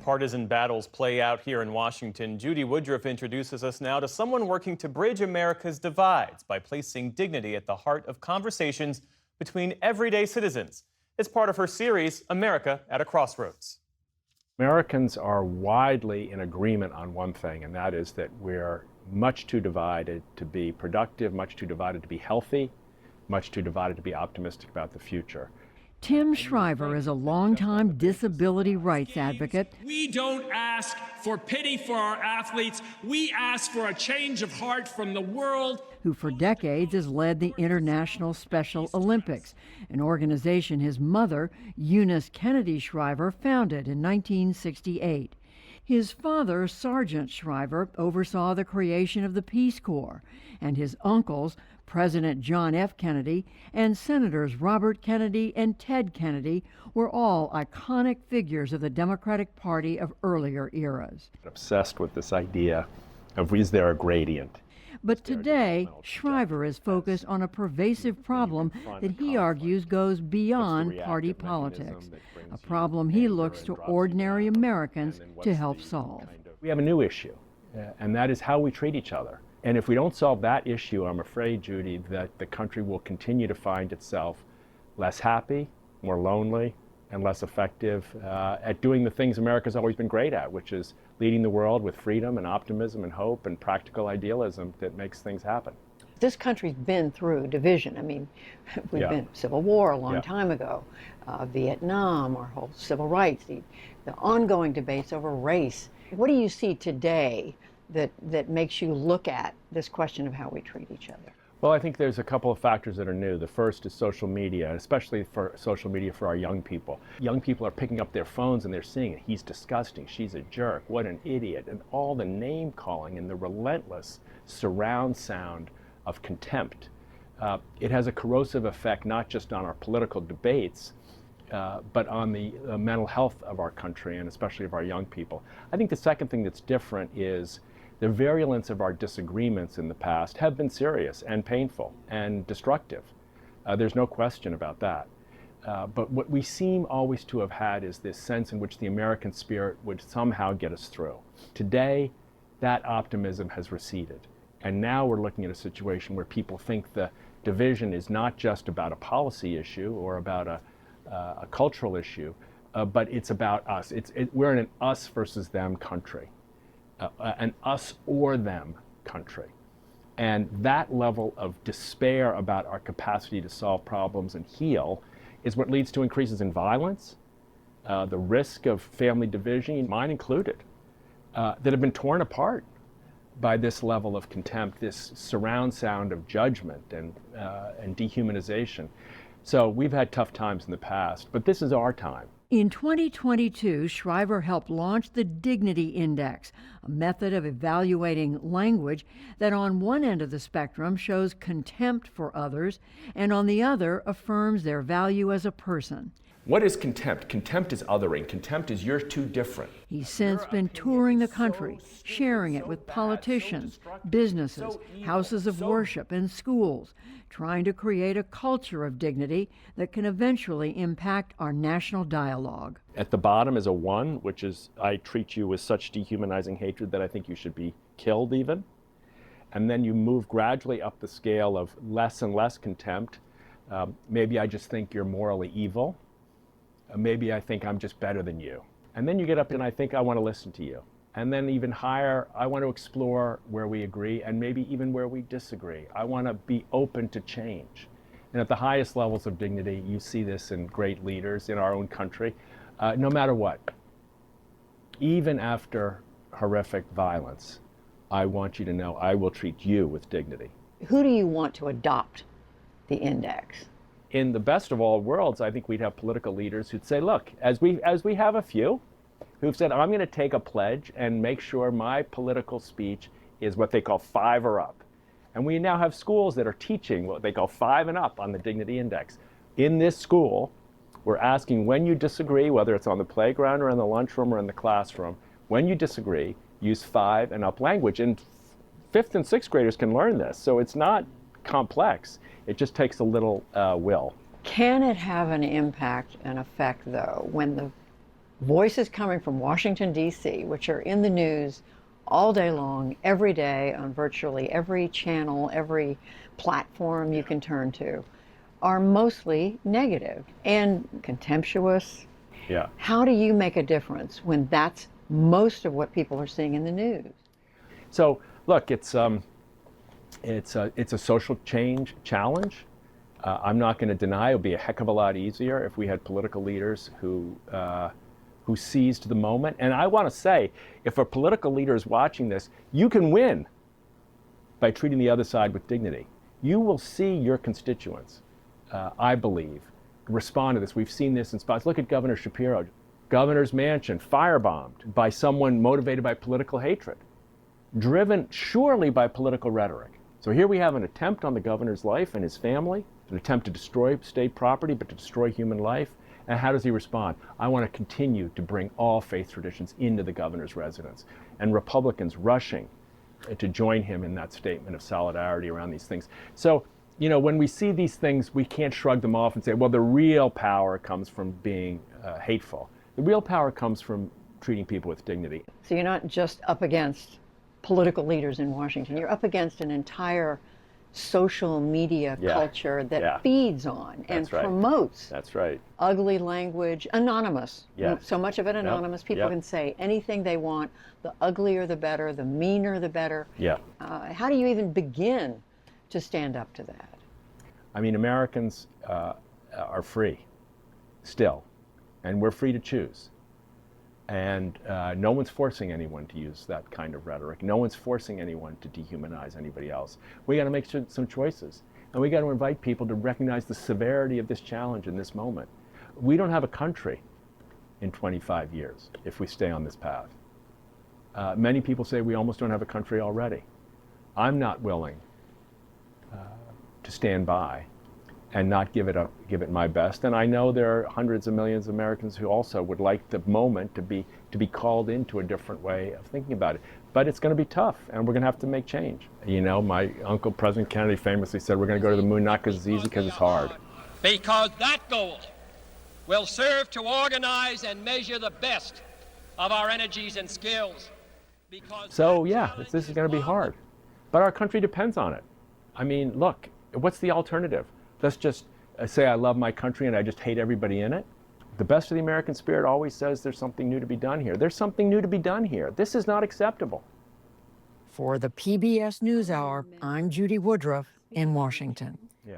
partisan battles play out here in Washington, Judy Woodruff introduces us now to someone working to bridge America's divides by placing dignity at the heart of conversations between everyday citizens. It's part of her series, America at a Crossroads. Americans are widely in agreement on one thing, and that is that we're much too divided to be productive, much too divided to be healthy, much too divided to be optimistic about the future. Tim Shriver is a longtime disability rights advocate. We don't ask for pity for our athletes. We ask for a change of heart from the world. Who for decades has led the International Special Olympics, an organization his mother, Eunice Kennedy Shriver, founded in 1968. His father, Sergeant Shriver, oversaw the creation of the Peace Corps, and his uncles, President John F. Kennedy and Senators Robert Kennedy and Ted Kennedy, were all iconic figures of the Democratic Party of earlier eras. Obsessed with this idea of, is there a gradient? But today, Shriver is focused on a pervasive problem that he argues goes beyond party politics, a problem he looks to ordinary Americans to help solve. We have a new issue, and that is how we treat each other. And if we don't solve that issue, I'm afraid, Judy, that the country will continue to find itself less happy, more lonely, and less effective at doing the things America's always been great at, which is leading the world with freedom and optimism and hope and practical idealism that makes things happen. This country's been through division. I mean, we've been Civil War a long time ago, Vietnam, our whole civil rights, the ongoing debates over race. What do you see today that makes you look at this question of how we treat each other? Well, I think there's a couple of factors that are new. The first is social media, especially for social media for our young people. Young people are picking up their phones and they're seeing it. He's disgusting, she's a jerk, what an idiot, and all the name calling and the relentless surround sound of contempt. It has a corrosive effect not just on our political debates, but on the mental health of our country and especially of our young people. I think the second thing that's different is the virulence of our disagreements in the past have been serious and painful and destructive. There's no question about that. But what we seem always to have had is this sense in which the American spirit would somehow get us through. Today, that optimism has receded. And now we're looking at a situation where people think the division is not just about a policy issue or about a cultural issue, but it's about us. We're in an us versus them country. An us or them country. And that level of despair about our capacity to solve problems and heal is what leads to increases in violence, the risk of family division, mine included, that have been torn apart by this level of contempt, this surround sound of judgment and dehumanization. So we've had tough times in the past, but this is our time. In 2022, Shriver helped launch the Dignity Index, a method of evaluating language that on one end of the spectrum shows contempt for others and on the other affirms their value as a person. What is contempt? Contempt is othering. Contempt is you're too different. He's since been touring the country, sharing it with politicians, businesses, houses of worship, and schools, trying to create a culture of dignity that can eventually impact our national dialogue. At the bottom is a 1, which is, I treat you with such dehumanizing hatred that I think you should be killed even. And then you move gradually up the scale of less and less contempt. Maybe I just think you're morally evil. Maybe I think I'm just better than you. And then you get up and I think I want to listen to you. And then even higher, I want to explore where we agree and maybe even where we disagree. I want to be open to change. And at the highest levels of dignity, you see this in great leaders in our own country, no matter what. Even after horrific violence, I want you to know I will treat you with dignity. Who do you want to adopt the index? In the best of all worlds, I think we'd have political leaders who'd say, look, as we have a few who've said, I'm going to take a pledge and make sure my political speech is what they call 5 or up. And we now have schools that are teaching what they call 5 and up on the Dignity Index. In this school, we're asking when you disagree, whether it's on the playground or in the lunchroom or in the classroom, when you disagree, use 5 and up language. And 5th and 6th graders can learn this, so it's not complex. It just takes a little will. Can it have an impact, an effect, though, when the voices coming from Washington, D.C., which are in the news all day long, every day, on virtually every channel, every platform you can turn to, are mostly negative and contemptuous. Yeah. How do you make a difference when that's most of what people are seeing in the news? So look, it's a social change challenge. I'm not going to deny it would be a heck of a lot easier if we had political leaders who seized the moment. And I want to say, if a political leader is watching this, you can win by treating the other side with dignity. You will see your constituents, I believe, respond to this. We've seen this in spots. Look at Governor Shapiro, governor's mansion firebombed by someone motivated by political hatred, driven surely by political rhetoric. So here we have an attempt on the governor's life and his family, an attempt to destroy state property, but to destroy human life. And how does he respond? I want to continue to bring all faith traditions into the governor's residence. And Republicans rushing to join him in that statement of solidarity around these things. So, you know, when we see these things, we can't shrug them off and say, well, the real power comes from being hateful. The real power comes from treating people with dignity. So you're not just up against political leaders in Washington, you're up against an entire social media culture that feeds on and promotes ugly language, anonymous. So much of it anonymous. People can say anything they want. The uglier the better, the meaner the better. How do you even begin to stand up to that? I mean, Americans are free still, and we're free to choose. And no one's forcing anyone to use that kind of rhetoric. No one's forcing anyone to dehumanize anybody else. We got to make some choices. And we got to invite people to recognize the severity of this challenge in this moment. We don't have a country in 25 years if we stay on this path. Many people say we almost don't have a country already. I'm not willing to stand by and not give it my best. And I know there are hundreds of millions of Americans who also would like the moment to be called into a different way of thinking about it. But it's going to be tough, and we're going to have to make change. You know, my uncle, President Kennedy, famously said, we're going to go to the moon not because it's easy, because it's hard. Because that goal will serve to organize and measure the best of our energies and skills. So yeah, this is going to be hard. But our country depends on it. I mean, look, what's the alternative? Let's just say I love my country and I just hate everybody in it. The best of the American spirit always says there's something new to be done here. There's something new to be done here. This is not acceptable. For the PBS NewsHour, I'm Judy Woodruff in Washington. Yeah.